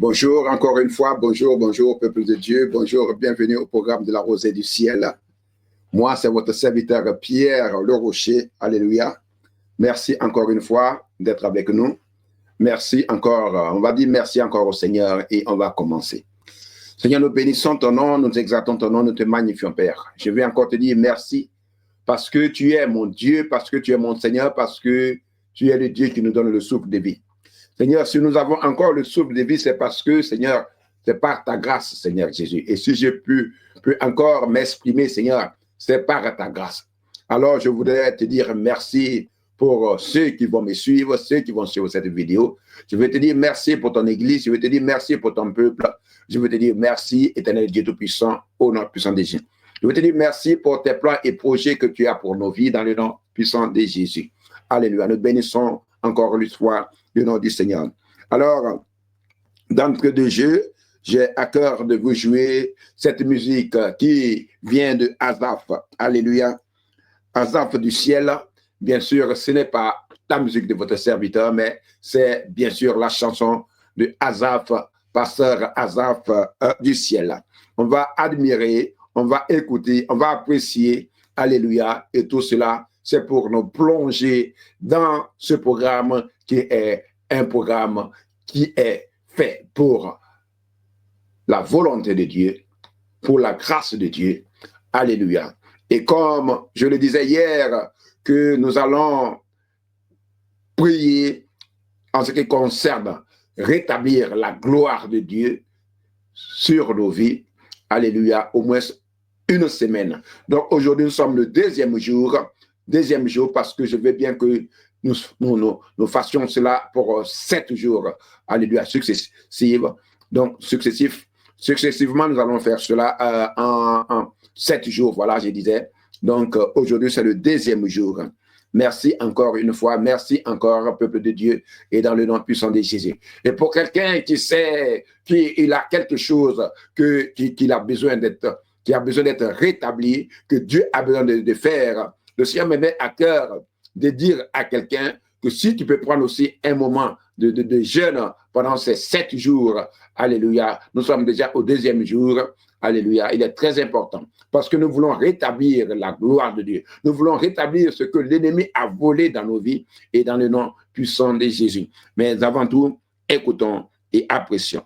Bonjour encore une fois, bonjour peuple de Dieu, bonjour, bienvenue au programme de la Rosée du Ciel. Moi, c'est votre serviteur Pierre Le Rocher, alléluia. Merci encore une fois d'être avec nous. Merci encore, on va dire merci encore au Seigneur et on va commencer. Seigneur, nous bénissons ton nom, nous exaltons ton nom, nous te magnifions, Père. Je vais encore te dire merci parce que tu es mon Dieu, parce que tu es mon Seigneur, parce que tu es le Dieu qui nous donne le souffle de vie. Seigneur, si nous avons encore le souffle de vie, c'est parce que, Seigneur, c'est par ta grâce, Seigneur Jésus. Et si je peux encore m'exprimer, Seigneur, c'est par ta grâce. Alors, je voudrais te dire merci pour ceux qui vont me suivre, ceux qui vont suivre cette vidéo. Je veux te dire merci pour ton Église, je veux te dire merci pour ton peuple. Je veux te dire merci, éternel Dieu Tout-Puissant, au nom puissant de Jésus. Je veux te dire merci pour tes plans et projets que tu as pour nos vies dans le nom puissant de Jésus. Alléluia. Nous bénissons encore une fois le nom du Seigneur. Alors, d'entrée de jeu, j'ai à cœur de vous jouer cette musique qui vient de Asaph. Alléluia. Asaph du ciel. Bien sûr, ce n'est pas la musique de votre serviteur, mais c'est bien sûr la chanson de Asaph, pasteur Asaph du ciel. On va admirer, on va écouter, on va apprécier. Alléluia. Et tout cela, c'est pour nous plonger dans ce programme qui est un programme qui est fait pour la volonté de Dieu, pour la grâce de Dieu. Alléluia. Et comme je le disais hier, que nous allons prier en ce qui concerne rétablir la gloire de Dieu sur nos vies. Alléluia. Au moins une semaine. Donc aujourd'hui, nous sommes le deuxième jour parce que je veux bien que nous fassions cela pour 7 jours. Alléluia, successivement, nous allons faire cela en 7 jours. Voilà, je disais. Donc, aujourd'hui, c'est le deuxième jour. Merci encore une fois. Merci encore, peuple de Dieu, et dans le nom puissant de Jésus. Et pour quelqu'un qui sait qu'il a quelque chose qu'il a besoin d'être, qui a besoin d'être rétabli, que Dieu a besoin de faire, le Seigneur me met à cœur de dire à quelqu'un que si tu peux prendre aussi un moment de jeûne pendant ces 7 jours, alléluia, nous sommes déjà au deuxième jour, alléluia, il est très important parce que nous voulons rétablir la gloire de Dieu. Nous voulons rétablir ce que l'ennemi a volé dans nos vies et dans le nom puissant de Jésus. Mais avant tout, écoutons et apprécions.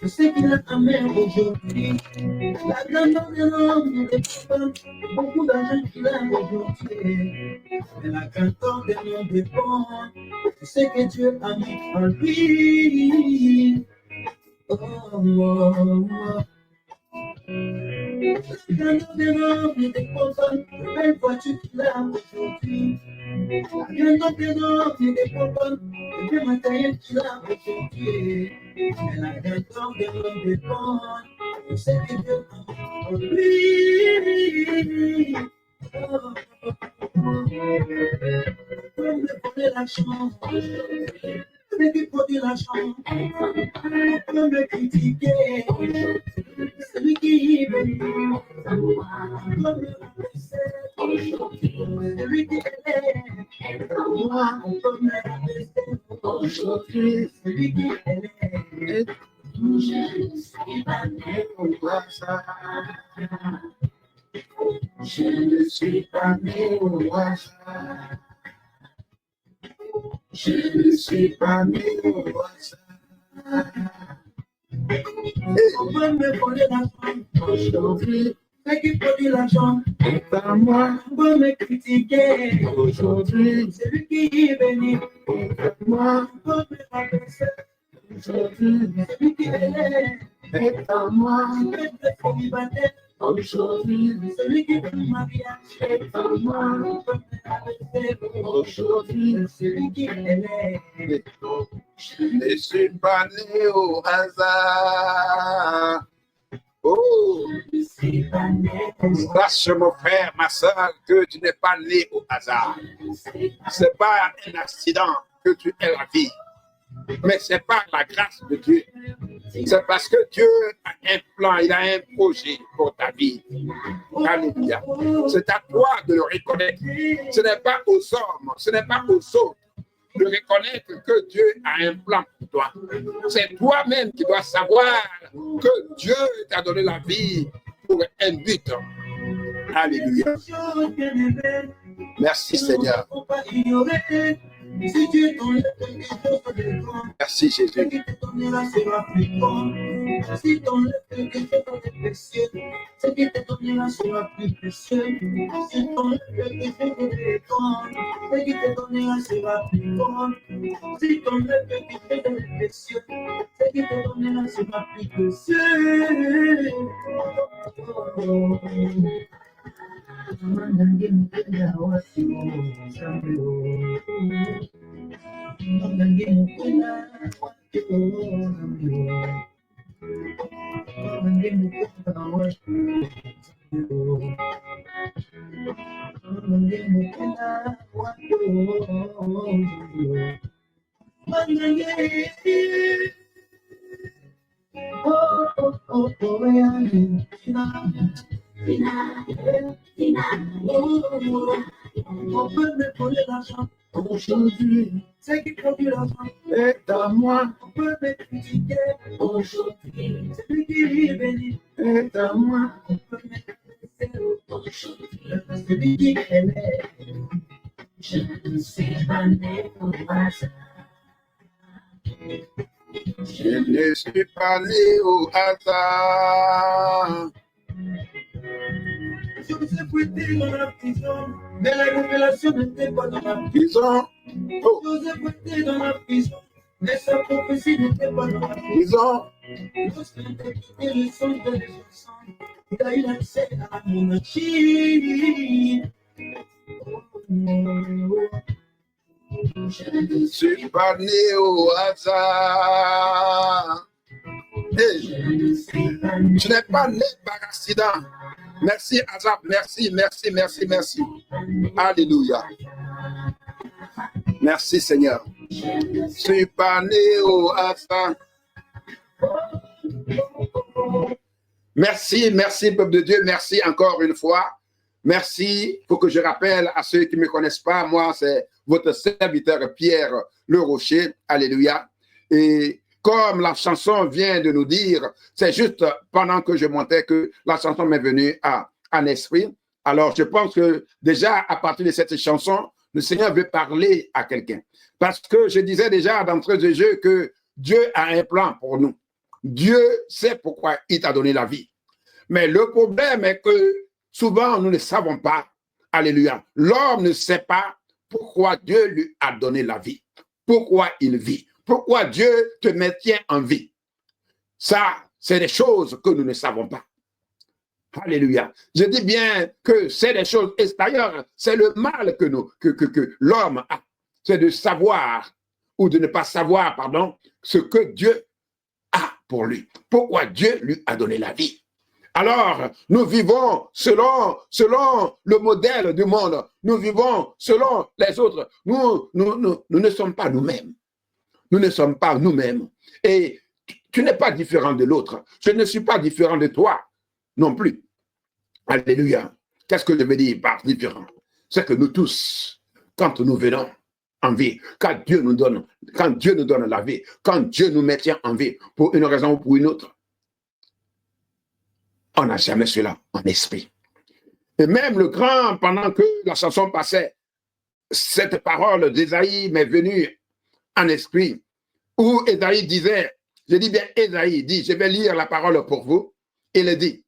Je sais qu'il a amer aujourd'hui. La grandeur de l'homme des femmes, beaucoup d'argent qu'il a aujourd'hui. Mais la grandeur de l'homme des pauvres, je sais que Dieu a mis en lui. Oh, oh, oh. La grandeur de l'homme des pauvres, la belle voiture qu'il a aujourd'hui. La grandeur de l'homme des pauvres, le bien matériel qu'il a aujourd'hui. Mais la grandeur de l'homme des pauvres, je sais que Dieu a mis en lui. Oh, oh, oh. Comme le connaît la chance, celui qui produit la chance, on peut me critiquer, celui qui est venu, on peut me rabaisser, celui qui est moi, on peut me rabaisser, aujourd'hui, celui qui est je ne suis pas né au hasard. Je ne suis pas né au hasard. Je ne suis pas né au hasard. On peut me voler l'argent aujourd'hui. Ceux qui produit l'argent est à moi. On peut me critiquer aujourd'hui. Celui qui est venu est à moi. On peut me rabaisser aujourd'hui. Celui qui est à moi. Je peux être célibataire aujourd'hui. Celui qui veut le mariage est à moi. On peut me rabaisser aujourd'hui. Celui qui est je ne suis pas né au hasard. Oh, sache mon frère, ma soeur, que tu n'es pas né au hasard. C'est pas un accident que tu aies la vie, mais c'est par la grâce de Dieu. C'est parce que Dieu a un plan, il a un projet pour ta vie. Alléluia. C'est à toi de le reconnaître. Ce n'est pas aux hommes, ce n'est pas aux autres de reconnaître que Dieu a un plan pour toi. C'est toi-même qui dois savoir que Dieu t'a donné la vie pour un but. Alléluia. Merci Seigneur. Merci Jésus. On peut me voler l'argent aujourd'hui, c'est qui produit l'argent est à moi. On peut me critiquer aujourd'hui, c'est lui qui est béni est à moi. On peut me critiquer aujourd'hui, c'est lui qui est né. Je ne suis pas né au hasard. Je ne suis pas né au hasard. Je vous ai prêté dans la prison, mais la révélation n'était pas dans la prison. Oh. Je vous ai prêté dans la prison, mais sa prophétie n'était pas dans la prison. Lorsqu'il a quitté le son de l'élection, il a eu l'accès à la monarchie. Je ne suis pas né au hasard. Hey. Je n'ai pas né par accident. Merci Azab, merci, merci, merci, merci. Alléluia. Merci Seigneur. Je ne suis pas né au hasard. Merci, merci peuple de Dieu, merci encore une fois. Merci. Pour que je rappelle à ceux qui ne me connaissent pas, moi c'est votre serviteur Pierre Le Rocher. Alléluia. Et comme la chanson vient de nous dire, c'est juste pendant que je montais que la chanson m'est venue en esprit. Alors, je pense que déjà, à partir de cette chanson, le Seigneur veut parler à quelqu'un. Parce que je disais déjà d'entrée de jeu que Dieu a un plan pour nous. Dieu sait pourquoi il t'a donné la vie. Mais le problème est que souvent, nous ne savons pas. Alléluia. L'homme ne sait pas pourquoi Dieu lui a donné la vie. Pourquoi il vit. Pourquoi Dieu te maintient en vie? Ça, c'est des choses que nous ne savons pas. Alléluia. Je dis bien que c'est des choses extérieures. C'est le mal que l'homme a. C'est de savoir, ou de ne pas savoir, pardon, ce que Dieu a pour lui. Pourquoi Dieu lui a donné la vie. Alors, nous vivons selon le modèle du monde. Nous vivons selon les autres. Nous ne sommes pas nous-mêmes. Nous ne sommes pas nous-mêmes. Et tu n'es pas différent de l'autre. Je ne suis pas différent de toi non plus. Alléluia. Qu'est-ce que je veux dire par différent? C'est que nous tous, quand nous venons en vie, quand Dieu nous donne la vie, quand Dieu nous maintient en vie, pour une raison ou pour une autre, on n'a jamais cela en esprit. Et même le grand, pendant que la chanson passait, cette parole d'Ésaïe m'est venue en esprit, où Ésaïe disait, je dis bien Ésaïe dit, je vais lire la parole pour vous, il dit,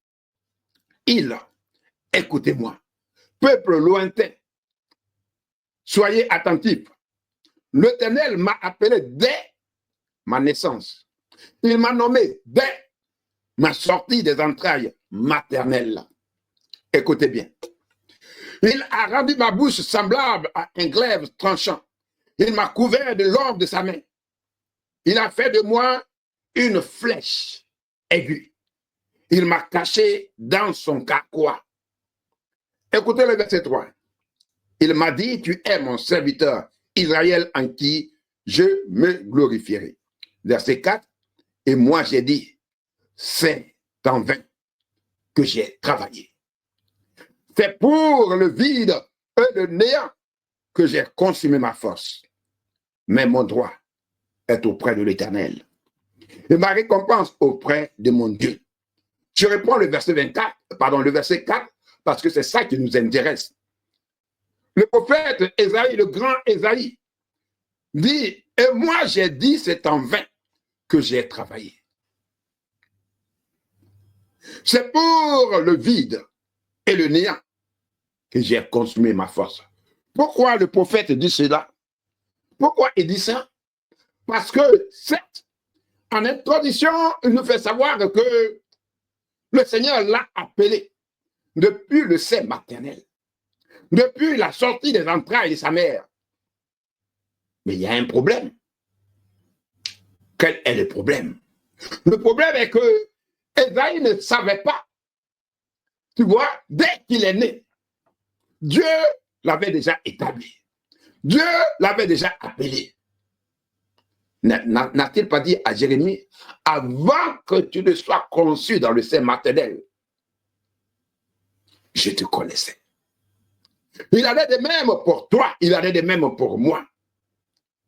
écoutez-moi, peuple lointain, soyez attentifs, l'Éternel m'a appelé dès ma naissance, il m'a nommé dès ma sortie des entrailles maternelles. Écoutez bien, il a rendu ma bouche semblable à un glaive tranchant. Il m'a couvert de l'orbe de sa main. Il a fait de moi une flèche aiguë. Il m'a caché dans son carquois. Écoutez le verset 3. Il m'a dit, tu es mon serviteur, Israël en qui je me glorifierai. Verset 4. Et moi j'ai dit, c'est en vain que j'ai travaillé. C'est pour le vide et le néant que j'ai consumé ma force. Mais mon droit est auprès de l'Éternel. Et ma récompense auprès de mon Dieu. Je reprends le verset 4, parce que c'est ça qui nous intéresse. Le prophète Ésaïe, le grand Ésaïe, dit, et moi j'ai dit, c'est en vain que j'ai travaillé. C'est pour le vide et le néant que j'ai consumé ma force. Pourquoi le prophète dit cela? Pourquoi il dit ça? Parce que, certes, en introduction, il nous fait savoir que le Seigneur l'a appelé depuis le sein maternel, depuis la sortie des entrailles de sa mère. Mais il y a un problème. Quel est le problème? Le problème est que Ésaïe ne savait pas. Tu vois, dès qu'il est né, Dieu l'avait déjà établi. Dieu l'avait déjà appelé. N'a-t-il pas dit à Jérémie, avant que tu ne sois conçu dans le sein maternel, je te connaissais. Il en est de même pour toi, il en est de même pour moi.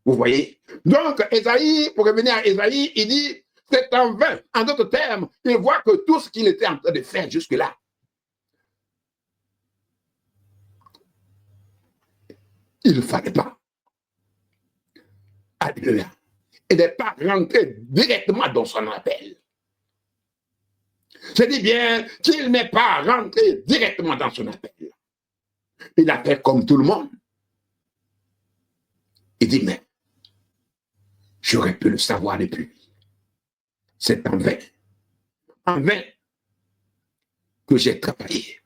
Vous voyez? Donc, Ésaïe, pour revenir à Ésaïe, il dit, c'est en vain. En d'autres termes, il voit que tout ce qu'il était en train de faire jusque-là, il ne fallait pas. Alléluia. Il n'est pas rentré directement dans son appel. Je dis bien qu'il n'est pas rentré directement dans son appel. Il a fait comme tout le monde. Il dit, mais j'aurais pu le savoir depuis. C'est en vain que j'ai travaillé.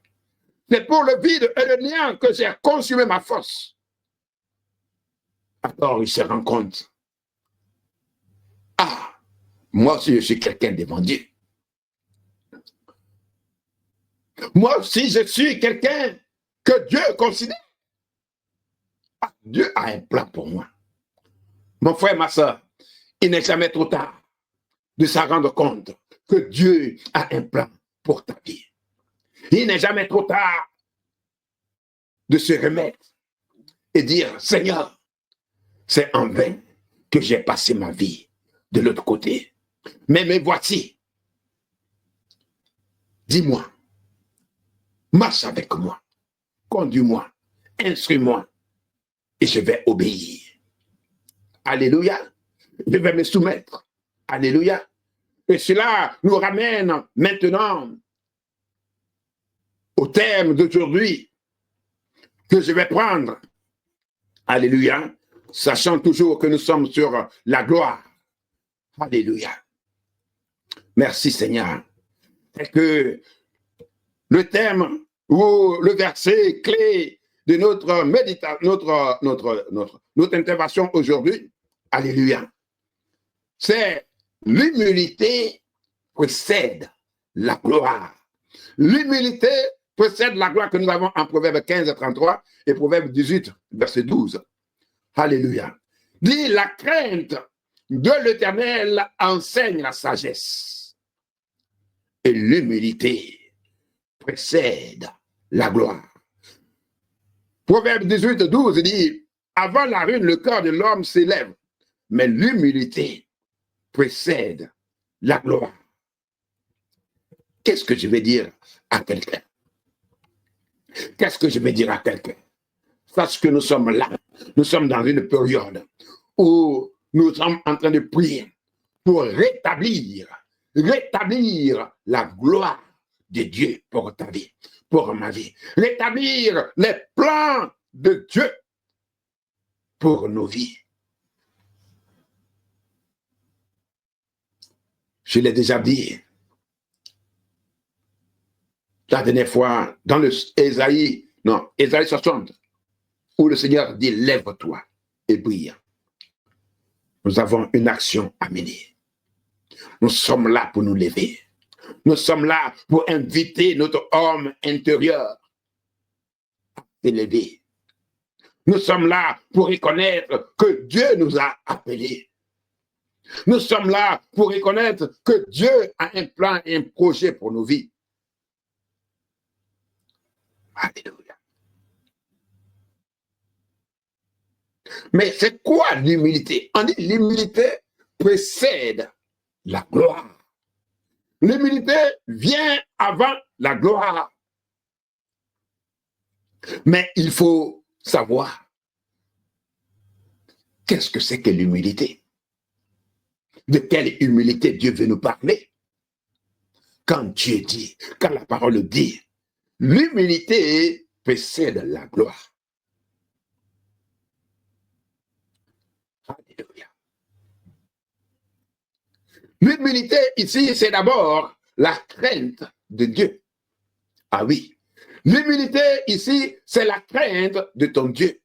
C'est pour le vide et le néant que j'ai consumé ma force. Alors il se rend compte. Ah, moi aussi je suis quelqu'un devant Dieu. Moi aussi je suis quelqu'un que Dieu considère. Ah, Dieu a un plan pour moi. Mon frère, ma soeur, il n'est jamais trop tard de s'en rendre compte que Dieu a un plan pour ta vie. Il n'est jamais trop tard de se remettre et dire, Seigneur, c'est en vain que j'ai passé ma vie de l'autre côté. Mais me voici. Dis-moi, marche avec moi, conduis-moi, instruis-moi, et je vais obéir. Alléluia. Je vais me soumettre. Alléluia. Et cela nous ramène maintenant au thème d'aujourd'hui que je vais prendre. Alléluia. Sachant toujours que nous sommes sur la gloire. Alléluia. Merci Seigneur. Et que le thème ou le verset clé de notre méditation, notre intervention aujourd'hui, alléluia, c'est l'humilité précède la gloire. L'humilité précède la gloire que nous avons en Proverbe 15, 33 et Proverbe 18, verset 12. Alléluia. Dit la crainte de l'Éternel enseigne la sagesse. Et l'humilité précède la gloire. Proverbe 18, 12 dit, avant la ruine, le cœur de l'homme s'élève, mais l'humilité précède la gloire. Qu'est-ce que je vais dire à quelqu'un? Qu'est-ce que je vais dire à quelqu'un? Parce que nous sommes là, nous sommes dans une période où nous sommes en train de prier pour rétablir la gloire de Dieu pour ta vie, pour ma vie. Rétablir les plans de Dieu pour nos vies. Je l'ai déjà dit la dernière fois dans le Ésaïe 60, où le Seigneur dit, lève-toi et brille. Nous avons une action à mener. Nous sommes là pour nous lever. Nous sommes là pour inviter notre homme intérieur à s'élever. Nous sommes là pour reconnaître que Dieu nous a appelés. Nous sommes là pour reconnaître que Dieu a un plan et un projet pour nos vies. Alléluia. Mais c'est quoi l'humilité? On dit l'humilité précède la gloire. L'humilité vient avant la gloire. Mais il faut savoir qu'est-ce que c'est que l'humilité. De quelle humilité Dieu veut nous parler? Quand Dieu dit, quand la parole dit, l'humilité précède la gloire. Alléluia. L'humilité ici, c'est d'abord la crainte de Dieu. Ah oui. L'humilité ici, c'est la crainte de ton Dieu.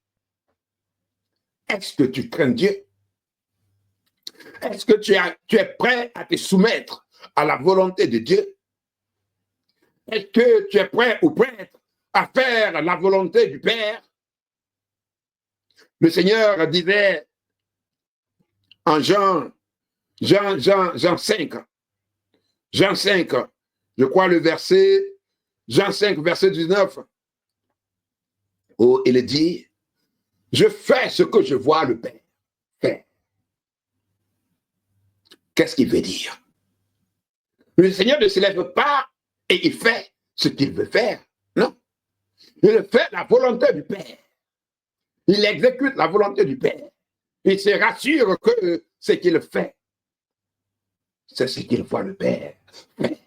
Est-ce que tu crains Dieu? Est-ce que tu es prêt à te soumettre à la volonté de Dieu? Est-ce que tu es prêt ou prête à faire la volonté du Père? Le Seigneur disait en Jean 5, je crois le verset, Jean 5, verset 19, où il dit, je fais ce que je vois le Père faire. Qu'est-ce qu'il veut dire? Le Seigneur ne se lève pas et il fait ce qu'il veut faire. Non. Il fait la volonté du Père. Il exécute la volonté du Père. Il se rassure que ce qu'il fait, c'est ce qu'il voit le Père faire.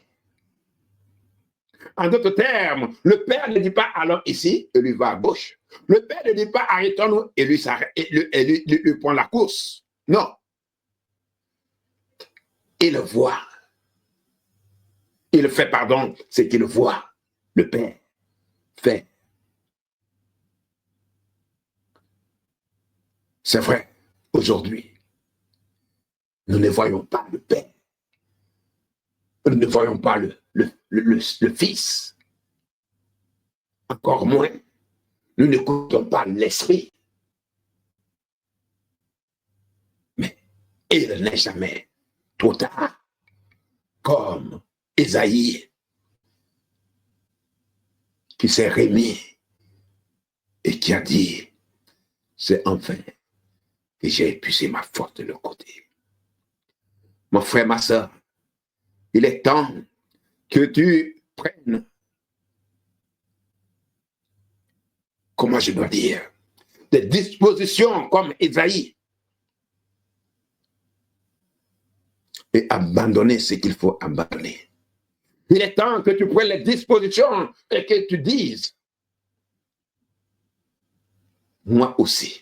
En d'autres termes, le Père ne dit pas allons ici et lui va à gauche. Le Père ne dit pas arrêtons-nous et lui prend la course. Non. Il voit. Il fait, ce qu'il voit. Le Père fait. C'est vrai, aujourd'hui, nous ne voyons pas le Père. Nous ne voyons pas le Fils. Encore moins, nous n'écoutons pas l'Esprit. Mais il n'est jamais trop tard. Comme Ésaïe, qui s'est remis et qui a dit, c'est enfin que j'ai épuisé ma force de leur côté. Mon frère, ma soeur, il est temps que tu prennes, comment je dois dire, des dispositions comme Ésaïe et abandonner ce qu'il faut abandonner. Il est temps que tu prennes les dispositions et que tu dises, moi aussi,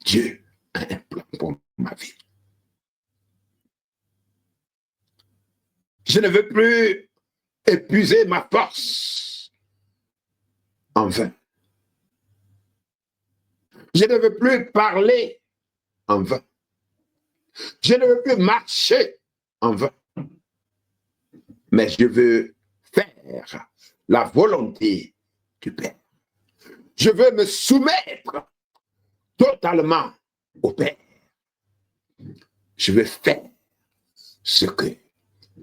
Dieu a un plan pour ma vie. Je ne veux plus épuiser ma force en vain. Je ne veux plus parler en vain. Je ne veux plus marcher en vain. Mais je veux faire la volonté du Père. Je veux me soumettre totalement au Père. Je veux faire ce que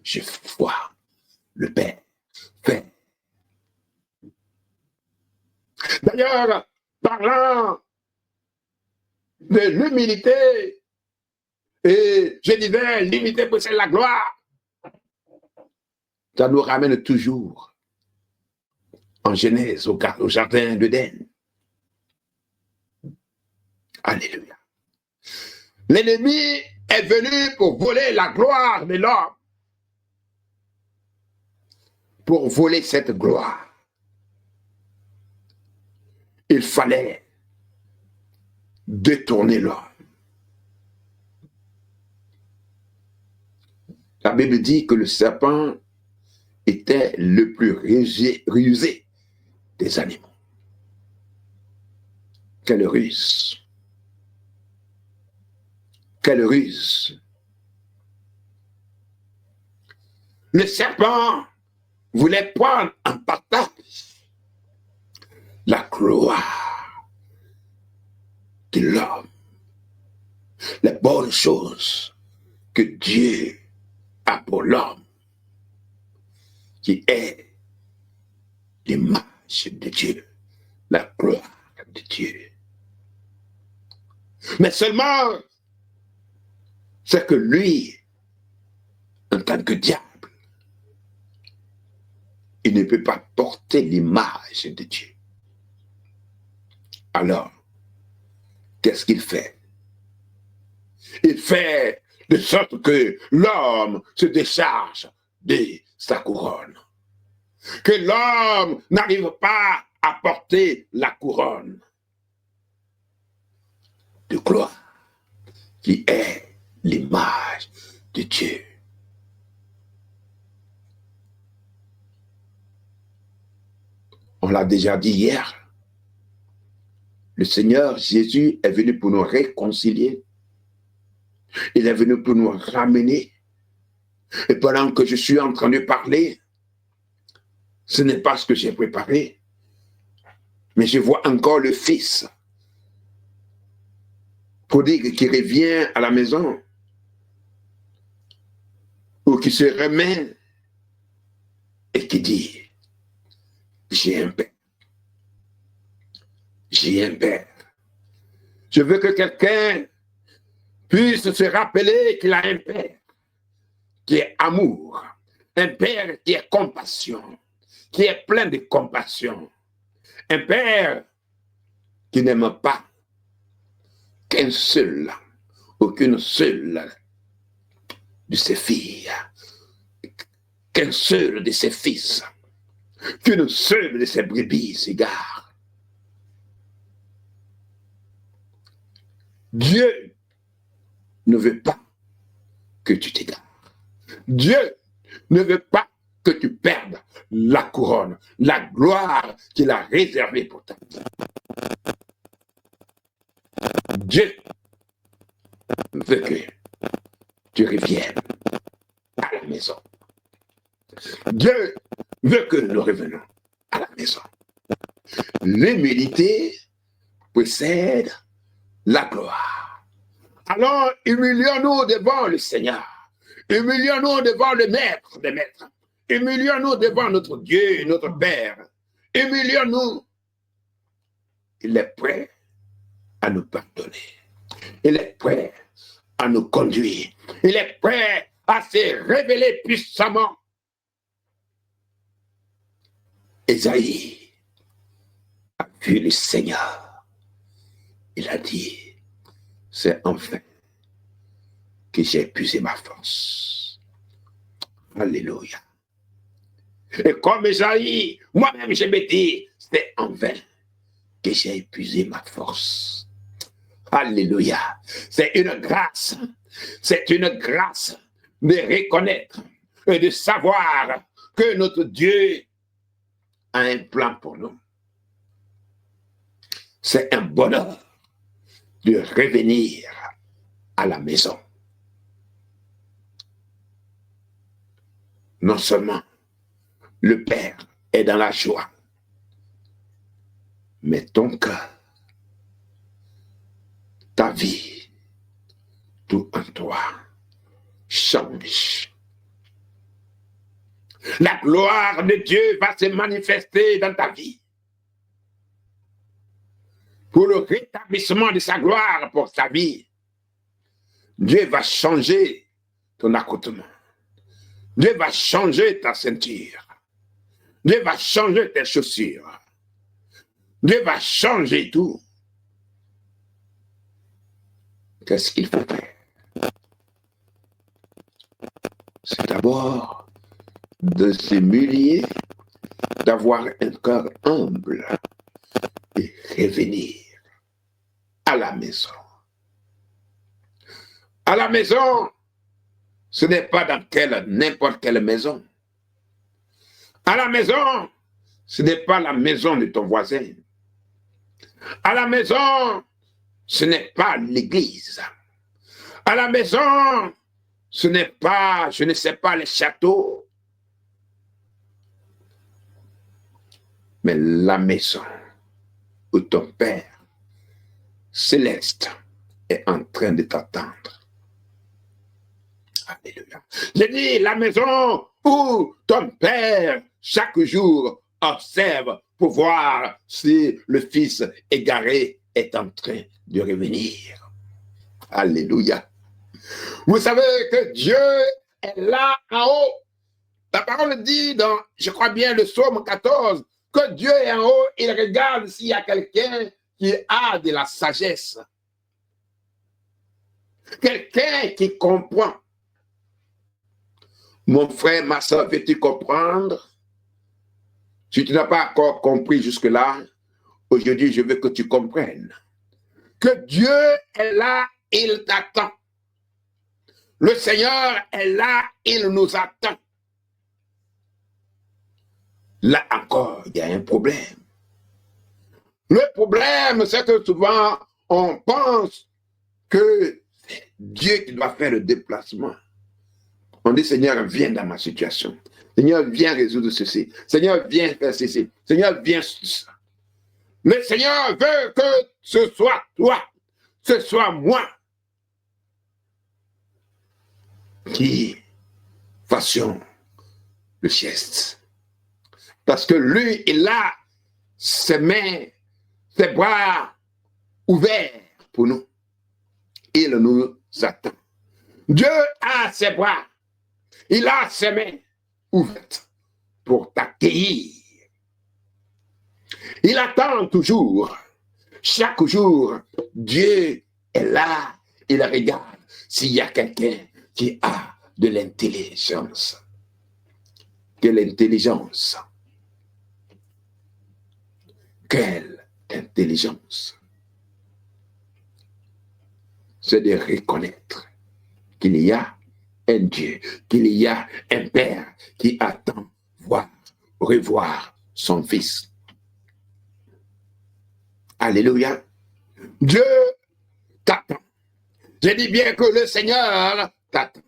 je vois le Père faire. D'ailleurs, parlant de l'humilité, et je disais, l'humilité possède la gloire, ça nous ramène toujours en Genèse, au jardin d'Éden. Alléluia. L'ennemi est venu pour voler la gloire de l'homme. Pour voler cette gloire, il fallait détourner l'homme. La Bible dit que le serpent était le plus rusé des animaux. Quelle ruse! Quelle ruse! Le serpent voulait prendre en partage la gloire de l'homme, les bonnes choses que Dieu a pour l'homme, qui est l'image de Dieu, la gloire de Dieu. Mais seulement, c'est que lui, en tant que diable, il ne peut pas porter l'image de Dieu. Alors, qu'est-ce qu'il fait? Il fait de sorte que l'homme se décharge de sa couronne. Que l'homme n'arrive pas à porter la couronne de gloire qui est l'image de Dieu. On l'a déjà dit hier. Le Seigneur Jésus est venu pour nous réconcilier. Il est venu pour nous ramener. Et pendant que je suis en train de parler, ce n'est pas ce que j'ai préparé, mais je vois encore le Fils prodigue qui revient à la maison ou qui se remet et qui dit, j'ai un père. J'ai un père. Je veux que quelqu'un puisse se rappeler qu'il a un père qui est amour, un père qui est compassion, qui est plein de compassion, un père qui n'aime pas qu'un seul, aucune seule de ses filles, qu'un seul de ses fils, qu'une seule de ses brebis s'égare. Dieu ne veut pas que tu t'égares. Dieu ne veut pas que tu perdes la couronne, la gloire qu'il a réservée pour ta vie. Dieu veut que tu reviennes à la maison. Dieu veut que nous revenions à la maison. L'humilité précède la gloire. Alors, humilions-nous devant le Seigneur. Humilions-nous devant le Maître des Maîtres. Humilions-nous devant notre Dieu, notre Père. Humilions-nous. Il est prêt à nous pardonner. Il est prêt à nous conduire. Il est prêt à se révéler puissamment. Ésaïe a vu le Seigneur. Il a dit, c'est enfin que j'ai épuisé ma force. Alléluia. Et comme Ésaïe, moi-même je me dis, c'est en vain que j'ai épuisé ma force. Alléluia. C'est une grâce de reconnaître et de savoir que notre Dieu a un plan pour nous. C'est un bonheur de revenir à la maison. Non seulement le Père est dans la joie, mais ton cœur, ta vie, tout en toi change. La gloire de Dieu va se manifester dans ta vie. Pour le rétablissement de sa gloire pour ta vie, Dieu va changer ton accoutrement. Dieu va changer ta ceinture. Dieu va changer tes chaussures. Dieu va changer tout. Qu'est-ce qu'il faut faire? C'est d'abord de s'humilier, d'avoir un cœur humble et revenir à la maison. À la maison, ce n'est pas dans n'importe quelle maison. À la maison, ce n'est pas la maison de ton voisin. À la maison, ce n'est pas l'église. À la maison, ce n'est pas, je ne sais pas, les châteaux. Mais la maison où ton Père céleste est en train de t'attendre. Alléluia. J'ai dit la maison où ton Père chaque jour observe pour voir si le fils égaré est en train de revenir. Alléluia. Vous savez que Dieu est là en haut. La parole dit dans, je crois bien, le psaume 14, que Dieu est en haut, il regarde s'il y a quelqu'un qui a de la sagesse. Quelqu'un qui comprend. Mon frère, ma soeur, veux-tu comprendre? Si tu n'as pas encore compris jusque-là, aujourd'hui, je veux que tu comprennes que Dieu est là, il t'attend. Le Seigneur est là, il nous attend. Là encore, il y a un problème. Le problème, c'est que souvent, on pense que c'est Dieu qui doit faire le déplacement. On dit, Seigneur, viens dans ma situation. Seigneur, viens résoudre ceci. Seigneur, viens faire ceci. Seigneur, viens ça. Le Seigneur veut que ce soit toi, ce soit moi qui fassions le geste. Parce que lui, il a ses mains, ses bras ouverts pour nous. Il nous attend. Dieu a ses bras, il a ses mains ouvertes pour t'accueillir. Il attend toujours. Chaque jour, Dieu est là, il regarde s'il y a quelqu'un qui a de l'intelligence. De l'intelligence. Quelle intelligence! C'est de reconnaître qu'il y a un Dieu, qu'il y a un Père qui attend revoir son Fils. Alléluia. Dieu t'attend. Je dis bien que le Seigneur t'attend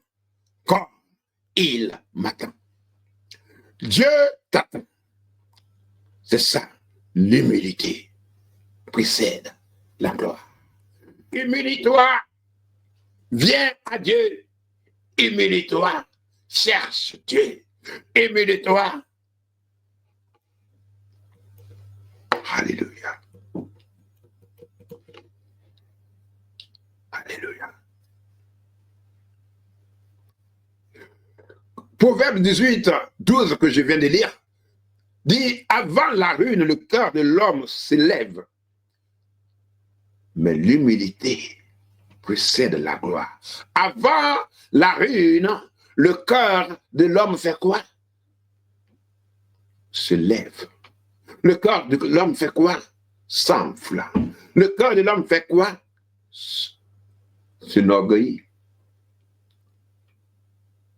comme il m'attend. Dieu t'attend. C'est ça. L'humilité précède la gloire. Humilie-toi, viens à Dieu. Humilie-toi, cherche Dieu. Humilie-toi. Alléluia. Alléluia. Proverbe 18, 12 que je viens de lire, dit, avant la ruine, le cœur de l'homme s'élève. Mais l'humilité précède la gloire. Avant la ruine, le cœur de l'homme fait quoi? Se lève. Le cœur de l'homme fait quoi? S'enflamme. Le cœur de l'homme fait quoi? S'enorgueillit.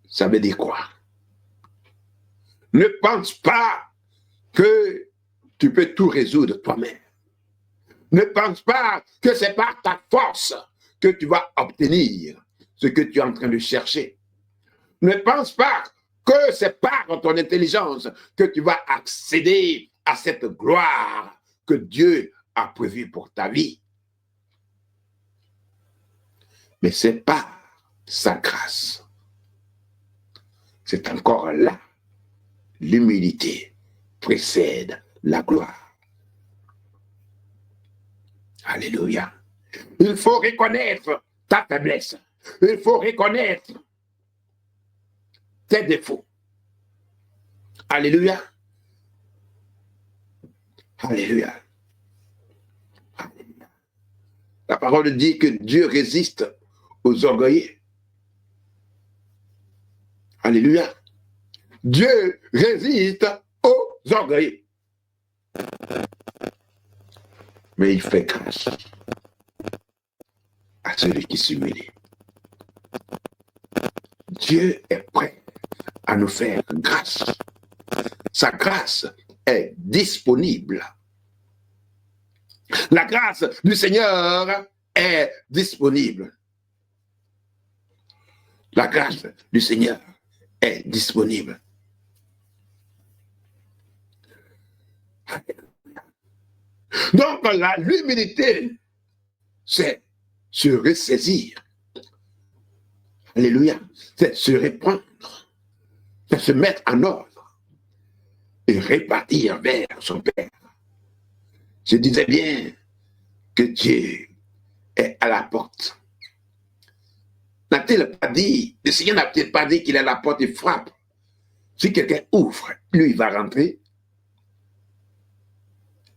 Ça veut dire quoi? Ne pense pas que tu peux tout résoudre toi-même. Ne pense pas que c'est par ta force que tu vas obtenir ce que tu es en train de chercher. Ne pense pas que c'est par ton intelligence que tu vas accéder à cette gloire que Dieu a prévue pour ta vie. Mais c'est par sa grâce. C'est encore là. L'humilité précède la gloire. Alléluia. Il faut reconnaître ta faiblesse. Il faut reconnaître tes défauts. Alléluia. Alléluia. Alléluia. La parole dit que Dieu résiste aux orgueilleux. Alléluia. Dieu résiste aux orgueilleux. Mais il fait grâce à celui qui s'humilie. Dieu est prêt à nous faire grâce. Sa grâce est disponible. La grâce du Seigneur est disponible. La grâce du Seigneur est disponible. Donc, l'humilité, c'est se ressaisir. Alléluia. C'est se reprendre. C'est se mettre en ordre. et repartir vers son Père. Je disais bien que Dieu est à la porte. N'a-t-il pas dit, le Seigneur n'a-t-il pas dit qu'il est à la porte et frappe? Si quelqu'un ouvre, lui, il va rentrer.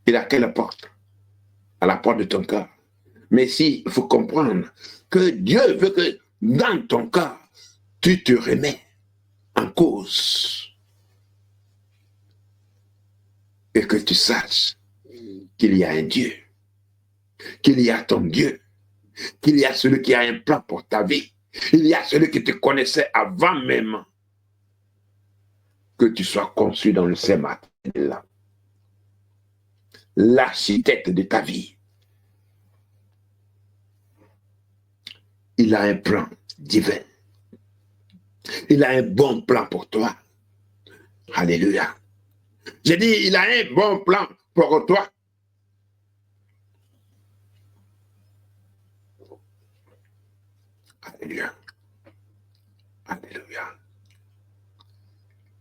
Il a quelle porte? À la porte de ton cœur. Mais si, il faut comprendre que Dieu veut que dans ton cœur, tu te remets en cause. Et que tu saches qu'il y a un Dieu, qu'il y a ton Dieu, qu'il y a celui qui a un plan pour ta vie, il y a celui qui te connaissait avant même que tu sois conçu dans le sein maternel. L'architecte de ta vie. Il a un plan divin. Il a un bon plan pour toi. Alléluia. J'ai dit, il a un bon plan pour toi. Alléluia. Alléluia.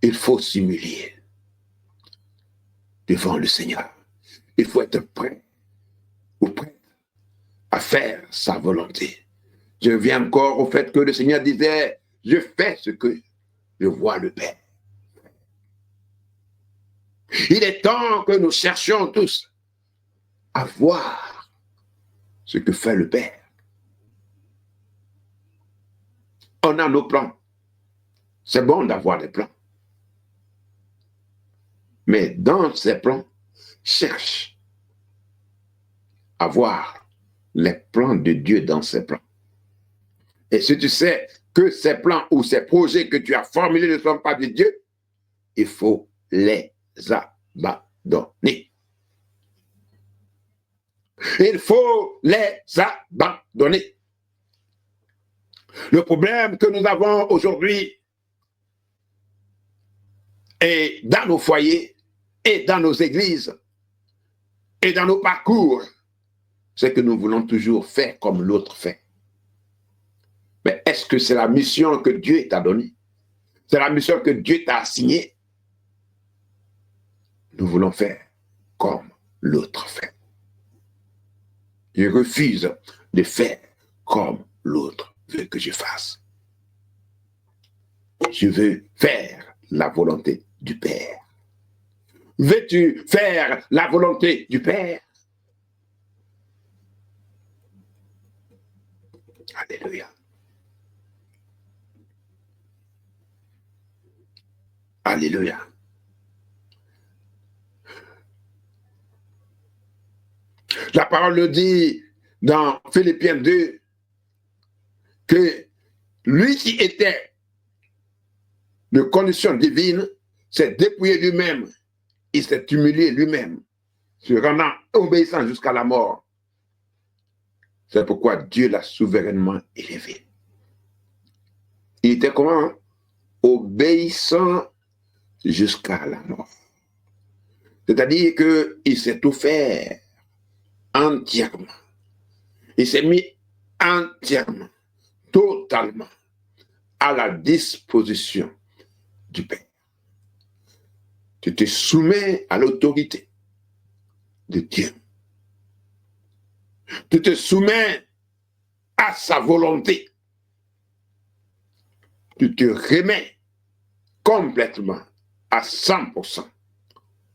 Il faut s'humilier devant le Seigneur. Il faut être prêt ou prêt à faire sa volonté. Je reviens encore au fait que le Seigneur disait, je fais ce que je vois le Père. Il est temps que nous cherchions tous à voir ce que fait le Père. On a nos plans. C'est bon d'avoir des plans. Mais dans ces plans, cherche à voir les plans de Dieu dans ces plans. Et si tu sais que ces plans ou ces projets que tu as formulés ne sont pas de Dieu, il faut les abandonner. Il faut les abandonner. Le problème que nous avons aujourd'hui est dans nos foyers et dans nos églises et dans nos parcours, c'est que nous voulons toujours faire comme l'autre fait. Mais est-ce que c'est la mission que Dieu t'a donnée? C'est la mission que Dieu t'a assignée? Nous voulons faire comme l'autre fait. Je refuse de faire comme l'autre veut que je fasse. Je veux faire la volonté du Père. Veux-tu faire la volonté du Père? Alléluia. Alléluia. La parole le dit dans Philippiens 2 que lui qui était de condition divine s'est dépouillé lui-même, il s'est humilié lui-même, se rendant obéissant jusqu'à la mort. C'est pourquoi Dieu l'a souverainement élevé. Il était comment? Obéissant jusqu'à la mort. C'est-à-dire qu'il s'est offert entièrement. Il s'est mis entièrement, totalement à la disposition du Père. Tu te soumets à l'autorité de Dieu. Tu te soumets à sa volonté. Tu te remets complètement à 100%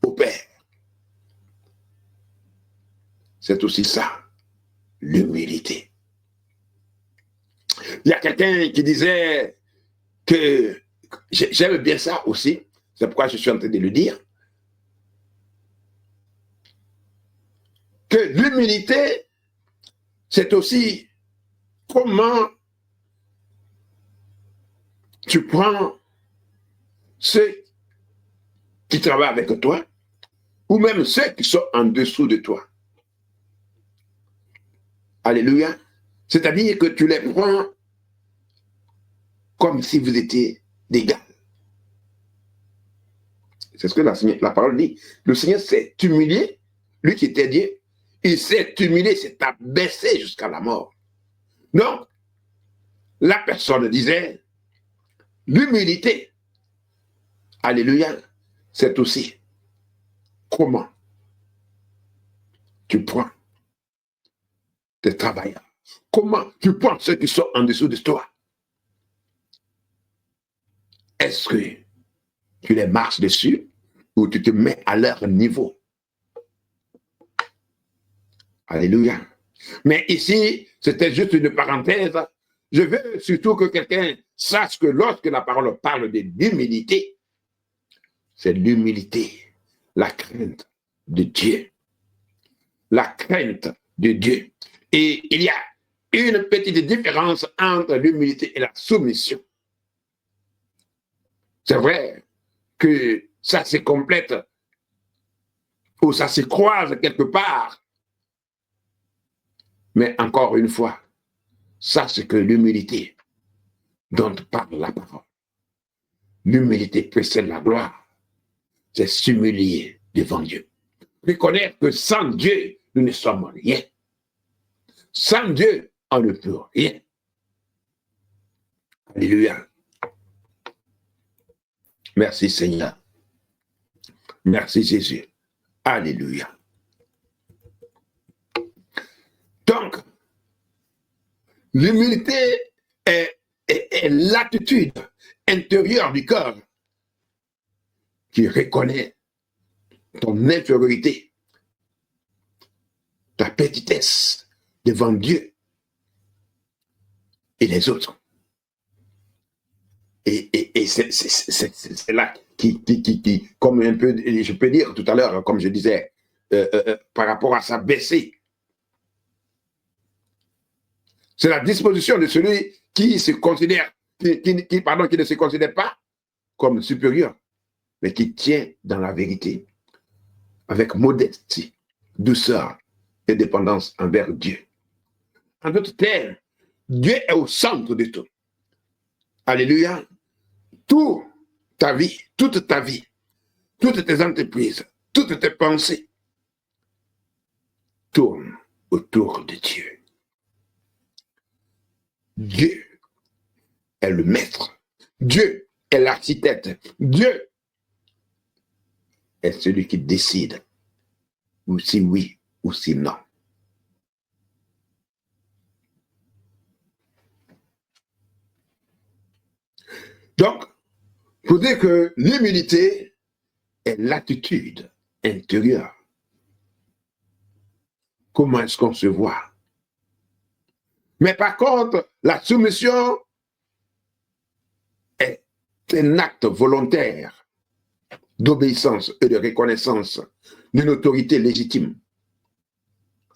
au Père. C'est aussi ça, l'humilité. Il y a quelqu'un qui disait que, j'aime bien ça aussi, c'est pourquoi je suis en train de le dire, que l'humilité, c'est aussi comment tu prends ceux qui travaillent avec toi, ou même ceux qui sont en dessous de toi. Alléluia. C'est-à-dire que tu les prends comme si vous étiez d'égal. C'est ce que la parole dit. Le Seigneur s'est humilié, lui qui était Dieu, il s'est humilié, s'est abaissé jusqu'à la mort. Donc, la personne disait, l'humilité, alléluia, c'est aussi comment tu prends tes travailleurs, comment tu prends ceux qui sont en dessous de toi. Est-ce que tu les marches dessus ou tu te mets à leur niveau? Alléluia. Mais ici, c'était juste une parenthèse. Je veux surtout que quelqu'un sache que lorsque la parole parle de l'humilité, c'est l'humilité, la crainte de Dieu. La crainte de Dieu. Et il y a une petite différence entre l'humilité et la soumission. C'est vrai que ça se complète ou ça se croise quelque part. Mais encore une fois, ça c'est que l'humilité dont parle la parole. L'humilité précède la gloire. C'est s'humilier devant Dieu. Reconnaître que sans Dieu, nous ne sommes rien. Sans Dieu, on ne peut rien. Alléluia. Merci Seigneur. Merci Jésus. Alléluia. Donc, l'humilité est l'attitude intérieure du cœur qui reconnaît ton infériorité, ta petitesse devant Dieu et les autres. Et c'est là qui, comme un peu, je peux dire tout à l'heure, comme je disais, par rapport à sa baissée. C'est la disposition de celui qui se considère, qui ne se considère pas comme supérieur, mais qui tient dans la vérité, avec modestie, douceur et dépendance envers Dieu. En d'autres termes, Dieu est au centre de tout. Alléluia. Toute ta vie, toutes tes entreprises, toutes tes pensées tournent autour de Dieu. Dieu est le maître. Dieu est l'architecte. Dieu est celui qui décide ou si oui ou si non. Donc, pour dire que l'humilité est l'attitude intérieure. Comment est-ce qu'on se voit? Mais par contre, la soumission est un acte volontaire d'obéissance et de reconnaissance d'une autorité légitime.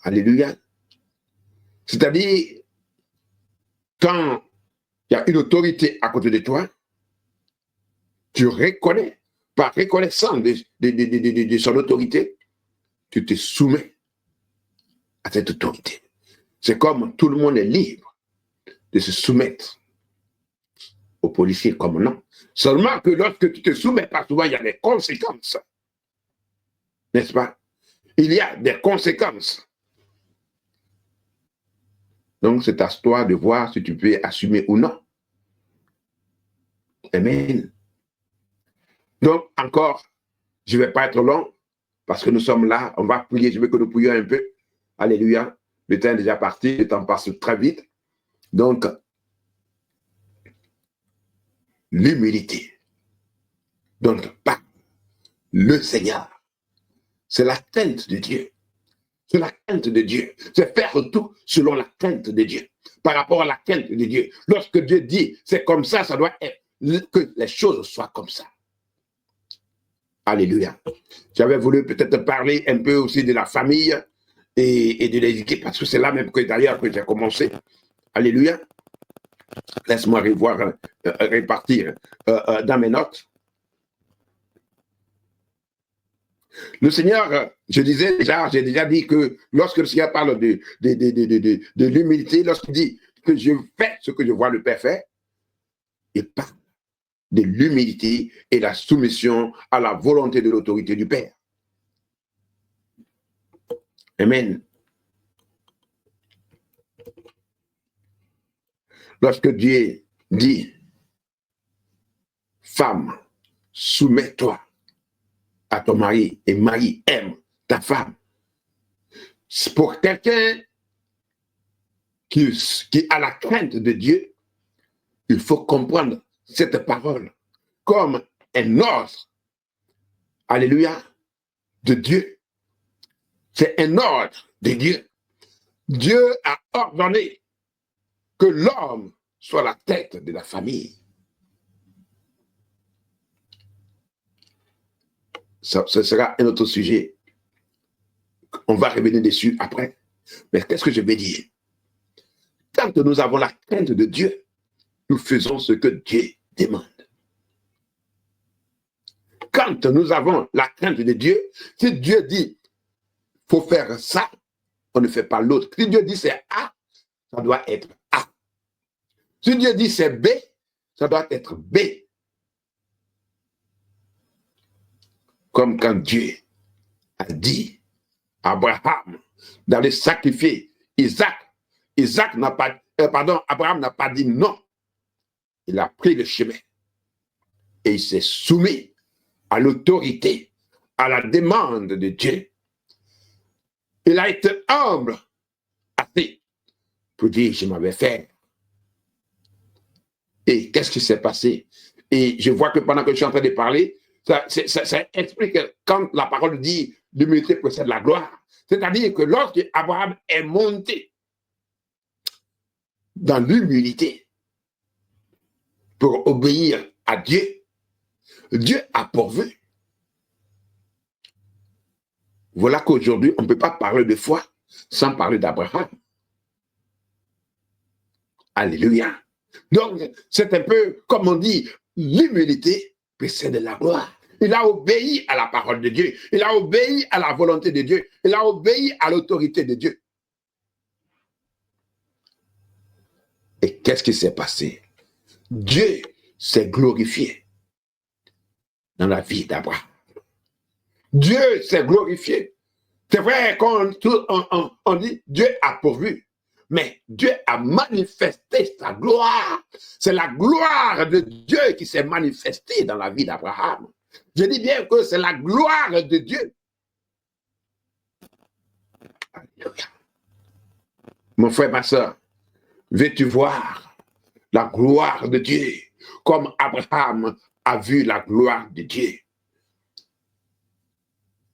Alléluia. C'est-à-dire, quand il y a une autorité à côté de toi, tu reconnais, par reconnaissance de son autorité, tu te soumets à cette autorité. C'est comme tout le monde est libre de se soumettre aux policiers comme non. Seulement que lorsque tu te soumets pas souvent, il y a des conséquences. N'est-ce pas? Il y a des conséquences. Donc, c'est à toi de voir si tu peux assumer ou non. Amen. Donc, encore, je ne vais pas être long, parce que nous sommes là, on va prier, je veux que nous prions un peu. Alléluia. Le temps est déjà parti, le temps passe très vite. Donc, l'humilité dont parle le Seigneur, c'est la crainte de Dieu. C'est la crainte de Dieu. C'est faire tout selon la crainte de Dieu. Par rapport à la crainte de Dieu. Lorsque Dieu dit, c'est comme ça doit être, que les choses soient comme ça. Alléluia. J'avais voulu peut-être parler un peu aussi de la famille et de l'éduquer, parce que c'est là même que d'ailleurs que j'ai commencé. Alléluia. Laisse-moi revoir, répartir dans mes notes. Le Seigneur, j'ai déjà dit que lorsque le Seigneur parle de l'humilité, lorsqu'il dit que je fais ce que je vois le Père faire, il parle de l'humilité et la soumission à la volonté de l'autorité du Père. Amen. Lorsque Dieu dit, femme, soumets-toi à ton mari et mari aime ta femme. Pour quelqu'un qui a la crainte de Dieu, il faut comprendre cette parole comme un ordre, alléluia, de Dieu. C'est un ordre de Dieu. Dieu a ordonné que l'homme soit la tête de la famille. Ça, ce sera un autre sujet. On va revenir dessus après. Mais qu'est-ce que je vais dire? Quand nous avons la crainte de Dieu, nous faisons ce que Dieu demande. Quand nous avons la crainte de Dieu, si Dieu dit, il faut faire ça, on ne fait pas l'autre. Si Dieu dit c'est A, ça doit être A. Si Dieu dit c'est B, ça doit être B. Comme quand Dieu a dit à Abraham d'aller sacrifier Isaac. Abraham n'a pas dit non. Il a pris le chemin et il s'est soumis à l'autorité, à la demande de Dieu. Il a été humble assez pour dire je m'avais fait. Et qu'est-ce qui s'est passé? Et je vois que pendant que je suis en train de parler, ça explique que quand la parole dit l'humilité précède la gloire, c'est-à-dire que lorsque Abraham est monté dans l'humilité pour obéir à Dieu, Dieu a pourvu. Voilà qu'aujourd'hui, on ne peut pas parler de foi sans parler d'Abraham. Alléluia. Donc, c'est un peu, comme on dit, l'humilité précède la gloire. Il a obéi à la parole de Dieu. Il a obéi à la volonté de Dieu. Il a obéi à l'autorité de Dieu. Et qu'est-ce qui s'est passé? Dieu s'est glorifié dans la vie d'Abraham. Dieu s'est glorifié. C'est vrai qu'on dit Dieu a pourvu, mais Dieu a manifesté sa gloire. C'est la gloire de Dieu qui s'est manifestée dans la vie d'Abraham. Je dis bien que c'est la gloire de Dieu. Alléluia. Mon frère, ma soeur, veux-tu voir la gloire de Dieu comme Abraham a vu la gloire de Dieu?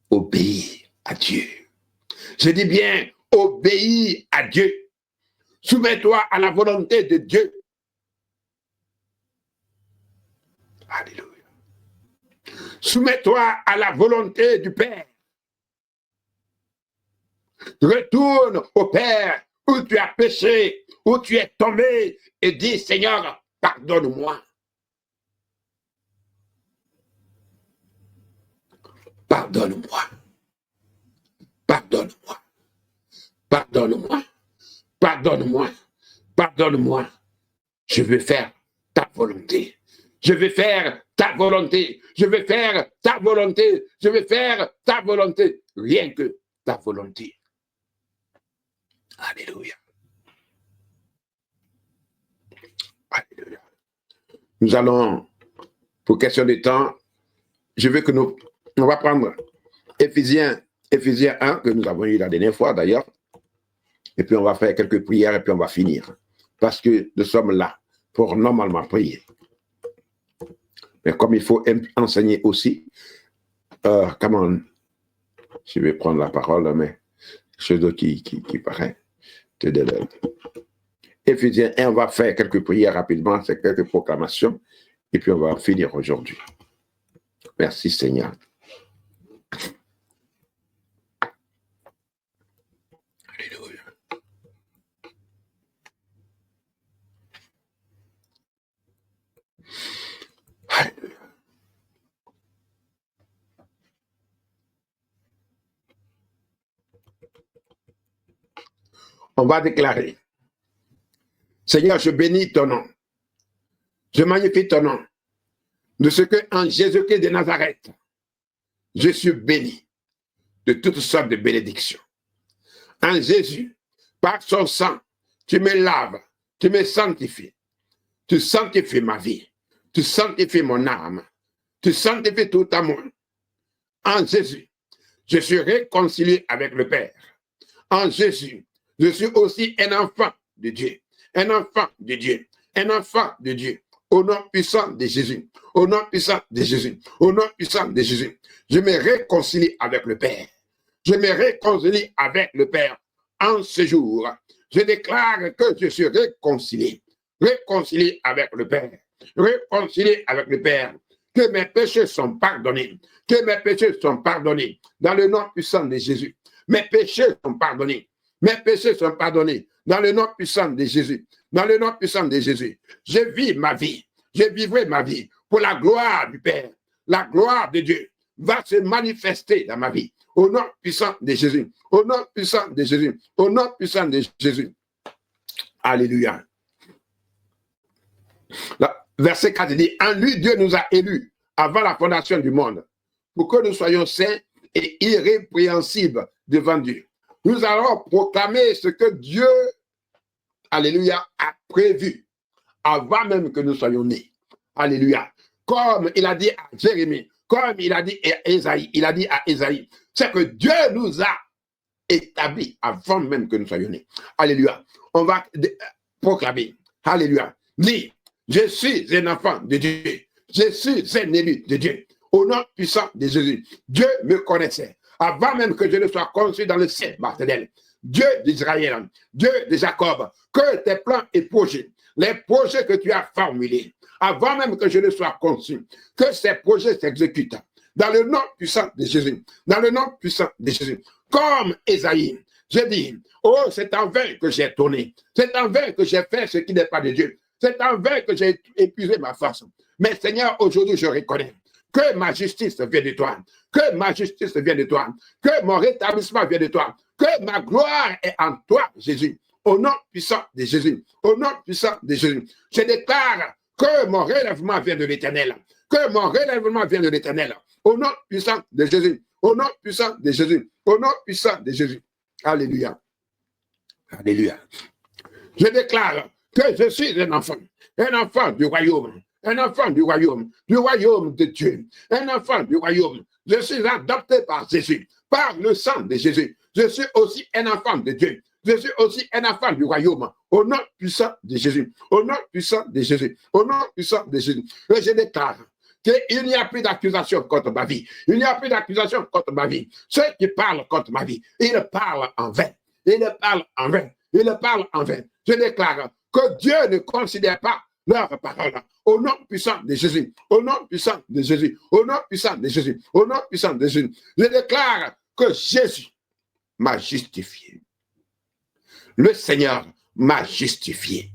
Obéis à Dieu. Je dis bien, obéis à Dieu. Soumets-toi à la volonté de Dieu. Alléluia. Soumets-toi à la volonté du Père. Retourne au Père où tu as péché, où tu es tombé et dis, Seigneur, pardonne-moi. Pardonne-moi. Pardonne-moi. Pardonne-moi. Pardonne-moi. Pardonne-moi. Je veux faire ta volonté. Je vais faire ta volonté. Je vais faire ta volonté. Je vais faire ta volonté. Rien que ta volonté. Alléluia. Alléluia. Nous allons, pour question de temps, je veux que on va prendre Éphésiens 1, que nous avons eu la dernière fois d'ailleurs, et puis on va faire quelques prières et puis on va finir. Parce que nous sommes là pour normalement prier. Mais comme il faut enseigner aussi, comment, je vais prendre la parole, mais chose d'autre qui paraît. Éphésiens 1, on va faire quelques prières rapidement, c'est quelques proclamations, et puis on va finir aujourd'hui. Merci Seigneur. Alléluia. Alléluia. On va déclarer, Seigneur, je bénis ton nom. Je magnifie ton nom. De ce que en Jésus-Christ de Nazareth, je suis béni de toutes sortes de bénédictions. En Jésus, par son sang, tu me laves, tu me sanctifies. Tu sanctifies ma vie. Tu sanctifies mon âme. Tu sanctifies tout à moi. En Jésus, je suis réconcilié avec le Père. En Jésus, je suis aussi un enfant de Dieu. Un enfant de Dieu. Un enfant de Dieu. Au nom puissant de Jésus. Au nom puissant de Jésus. Au nom puissant de Jésus. Je me réconcilie avec le Père. Je me réconcilie avec le Père. En ce jour, je déclare que je suis réconcilié. Réconcilié avec le Père. Réconcilié avec le Père. Que mes péchés sont pardonnés. Que mes péchés sont pardonnés. Dans le nom puissant de Jésus. Mes péchés sont pardonnés. Mes péchés sont pardonnés. Dans le nom puissant de Jésus. Dans le nom puissant de Jésus. Je vis ma vie. Je vivrai ma vie pour la gloire du Père. La gloire de Dieu va se manifester dans ma vie. Au nom puissant de Jésus. Au nom puissant de Jésus. Au nom puissant de Jésus. Alléluia. Verset 4 dit, en lui, Dieu nous a élus avant la fondation du monde pour que nous soyons saints et irrépréhensibles devant Dieu. Nous allons proclamer ce que Dieu, alléluia, a prévu avant même que nous soyons nés. Alléluia. Comme il a dit à Jérémie, comme il a dit à Ésaïe, c'est que Dieu nous a établis avant même que nous soyons nés. Alléluia. On va proclamer. Alléluia. Dis, je suis un enfant de Dieu. Je suis un élu de Dieu. Au nom puissant de Jésus. Dieu me connaissait avant même que je ne sois conçu dans le ciel maternel. Dieu d'Israël, Dieu de Jacob, que tes plans et projets, les projets que tu as formulés, avant même que je ne sois conçu, que ces projets s'exécutent. Dans le nom puissant de Jésus. Dans le nom puissant de Jésus. Comme Ésaïe, j'ai dit, oh, c'est en vain que j'ai tourné. C'est en vain que j'ai fait ce qui n'est pas de Dieu. C'est en vain que j'ai épuisé ma force. Mais Seigneur, aujourd'hui, je reconnais que ma justice vient de toi. Que ma justice vient de toi. Que mon rétablissement vient de toi. Que ma gloire est en toi, Jésus. Au nom puissant de Jésus. Au nom puissant de Jésus. Je déclare que mon relèvement vient de l'Éternel. Que mon relèvement vient de l'Éternel. Au nom puissant de Jésus. Au nom puissant de Jésus. Au nom puissant de Jésus. Alléluia. Alléluia. Je déclare que je suis un enfant du royaume, un enfant du royaume de Dieu, un enfant du royaume. Je suis adopté par Jésus, par le sang de Jésus. Je suis aussi un enfant de Dieu. Je suis aussi un enfant du royaume, au nom puissant de Jésus, au nom puissant de Jésus, au nom puissant de Jésus. Et je déclare qu'il n'y a plus d'accusation contre ma vie. Il n'y a plus d'accusation contre ma vie. Ceux qui parlent contre ma vie, ils parlent en vain. Ils parlent en vain. Ils parlent en vain. Je déclare que Dieu ne considère pas leurs paroles. Au nom puissant de Jésus. Au nom puissant de Jésus. Au nom puissant de Jésus. Au nom puissant de Jésus. Je déclare que Jésus m'a justifié. Le Seigneur m'a justifié.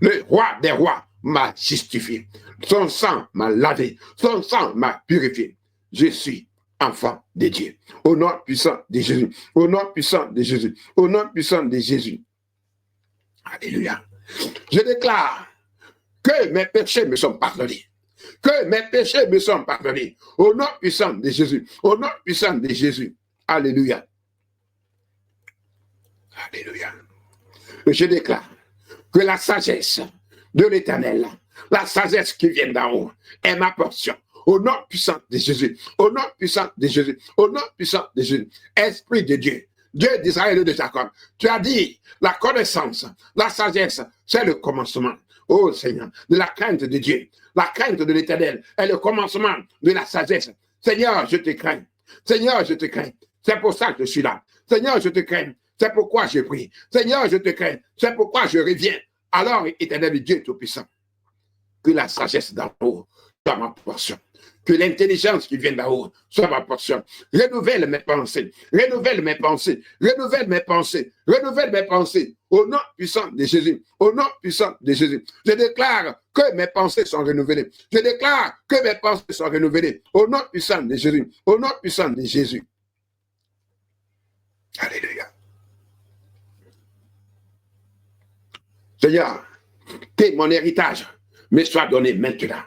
Le roi des rois m'a justifié. Son sang m'a lavé. Son sang m'a purifié. Je suis enfant de Dieu. Au nom puissant de Jésus. Au nom puissant de Jésus. Au nom puissant de Jésus. Alléluia. Je déclare que mes péchés me sont pardonnés. Que mes péchés me sont pardonnés. Au nom puissant de Jésus. Au nom puissant de Jésus. Alléluia. Alléluia. Je déclare que la sagesse de l'Éternel, la sagesse qui vient d'en haut, est ma portion. Au nom puissant de Jésus. Au nom puissant de Jésus. Au nom puissant de Jésus. Esprit de Dieu. Dieu d'Israël et de Jacob. Tu as dit, la connaissance, la sagesse, c'est le commencement. Oh Seigneur, de la crainte de Dieu. La crainte de l'Éternel est le commencement de la sagesse. Seigneur, je te crains. Seigneur, je te crains. C'est pour ça que je suis là. Seigneur, je te crains. C'est pourquoi je prie. Seigneur, je te crains. C'est pourquoi je reviens. Alors, Éternel Dieu Tout-Puissant, que la sagesse d'en haut soit ma portion. Que l'intelligence qui vient d'en haut soit ma portion. Renouvelle mes pensées. Renouvelle mes pensées. Renouvelle mes pensées. Renouvelle mes pensées. Au nom puissant de Jésus. Au nom puissant de Jésus. Je déclare que mes pensées sont renouvelées. Je déclare que mes pensées sont renouvelées. Au nom puissant de Jésus. Au nom puissant de Jésus. Alléluia. Seigneur, que mon héritage me soit donné maintenant.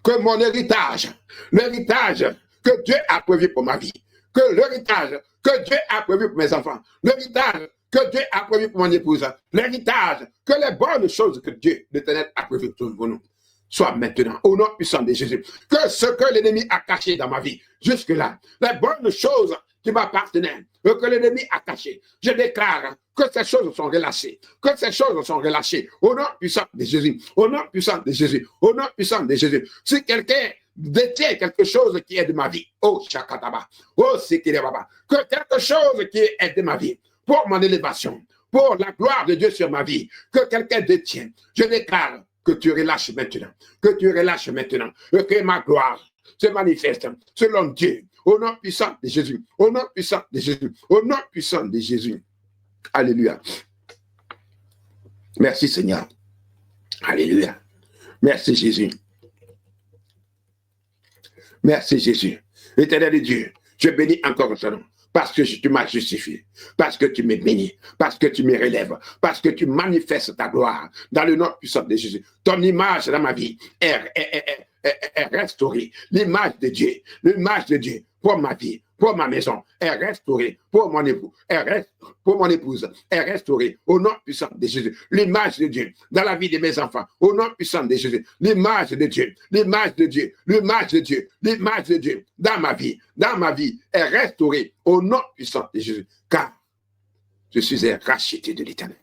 Que mon héritage, l'héritage que Dieu a prévu pour ma vie, que l'héritage que Dieu a prévu pour mes enfants, l'héritage que Dieu a prévu pour mon épouse, l'héritage, que les bonnes choses que Dieu, l'Éternel, a prévu pour nous, soit maintenant, au nom puissant de Jésus. Que ce que l'ennemi a caché dans ma vie, jusque-là, les bonnes choses qui m'appartenaient, que l'ennemi a caché, je déclare que ces choses sont relâchées, que ces choses sont relâchées, au nom puissant de Jésus, au nom puissant de Jésus, au nom puissant de Jésus. Si quelqu'un détient quelque chose qui est de ma vie, oh Shakataba, oh Sikirababa, que quelque chose qui est de ma vie, pour mon élévation, pour la gloire de Dieu sur ma vie, que quelqu'un détient, je déclare que tu relâches maintenant, que tu relâches maintenant, que ma gloire se manifeste selon Dieu, au nom puissant de Jésus, au nom puissant de Jésus, au nom puissant de Jésus. Alléluia. Merci Seigneur. Alléluia. Merci Jésus. Merci Jésus. Éternel Dieu, je bénis encore ton nom. Parce que tu m'as justifié, parce que tu m'es béni, parce que tu me relèves, parce que tu manifestes ta gloire dans le nom puissant de Jésus. Ton image dans ma vie est restaurée. L'image de Dieu pour ma vie, pour ma maison, est restaurée. Pour mon époux, pour mon épouse, est restaurée au nom puissant de Jésus. L'image de Dieu dans la vie de mes enfants, au nom puissant de Jésus. L'image de Dieu, l'image de Dieu, l'image de Dieu, l'image de Dieu dans ma vie est restaurée au nom puissant de Jésus. Car je suis un racheté de l'Éternel,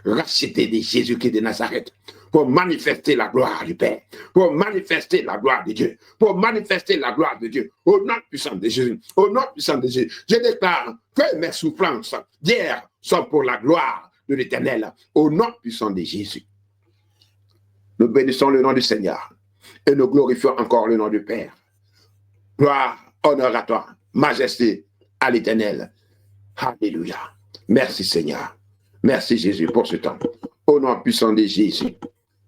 racheté de Jésus-Christ de Nazareth, pour manifester la gloire du Père, pour manifester la gloire de Dieu, pour manifester la gloire de Dieu, au nom puissant de Jésus, au nom puissant de Jésus. Je déclare que mes souffrances d'hier sont pour la gloire de l'Éternel, au nom puissant de Jésus. Nous bénissons le nom du Seigneur et nous glorifions encore le nom du Père. Gloire, honneur à toi, majesté à l'Éternel. Alléluia. Merci Seigneur. Merci Jésus pour ce temps. Au nom puissant de Jésus.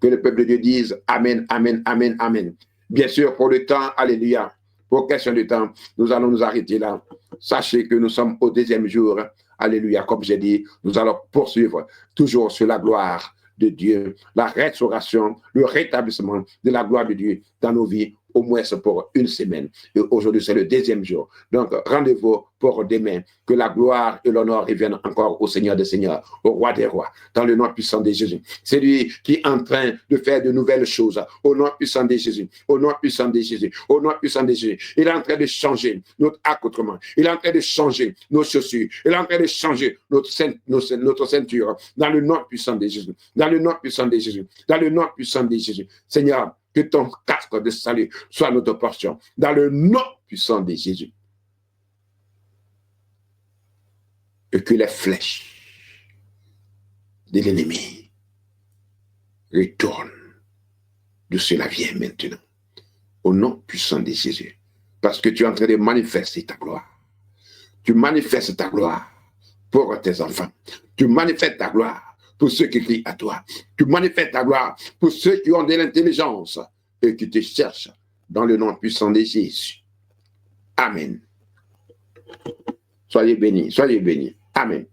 Que le peuple de Dieu dise Amen, Amen, Amen, Amen. Bien sûr, pour le temps, Alléluia. Pour question de temps, nous allons nous arrêter là. Sachez que nous sommes au 2e jour. Alléluia. Comme j'ai dit, nous allons poursuivre toujours sur la gloire de Dieu, la restauration, le rétablissement de la gloire de Dieu dans nos vies, au moins pour une semaine. Et aujourd'hui, c'est le 2e jour. Donc, rendez-vous pour demain. Que la gloire et l'honneur reviennent encore au Seigneur des Seigneurs, au Roi des Rois, dans le nom puissant de Jésus. C'est lui qui est en train de faire de nouvelles choses, au nom puissant de Jésus, au nom puissant de Jésus, au nom puissant de Jésus. Il est en train de changer notre accoutrement. Il est en train de changer nos chaussures. Il est en train de changer notre ceinture, dans le nom puissant de Jésus, dans le nom puissant de Jésus, dans le nom puissant de Jésus. Seigneur, que ton casque de salut soit notre portion, dans le nom puissant de Jésus. Et que les flèches de l'ennemi retournent de cela vient maintenant, au nom puissant de Jésus. Parce que tu es en train de manifester ta gloire. Tu manifestes ta gloire pour tes enfants. Tu manifestes ta gloire pour ceux qui crient à toi. Tu manifestes ta gloire pour ceux qui ont de l'intelligence et qui te cherchent dans le nom puissant de Jésus. Amen. Soyez bénis, soyez bénis. Amen.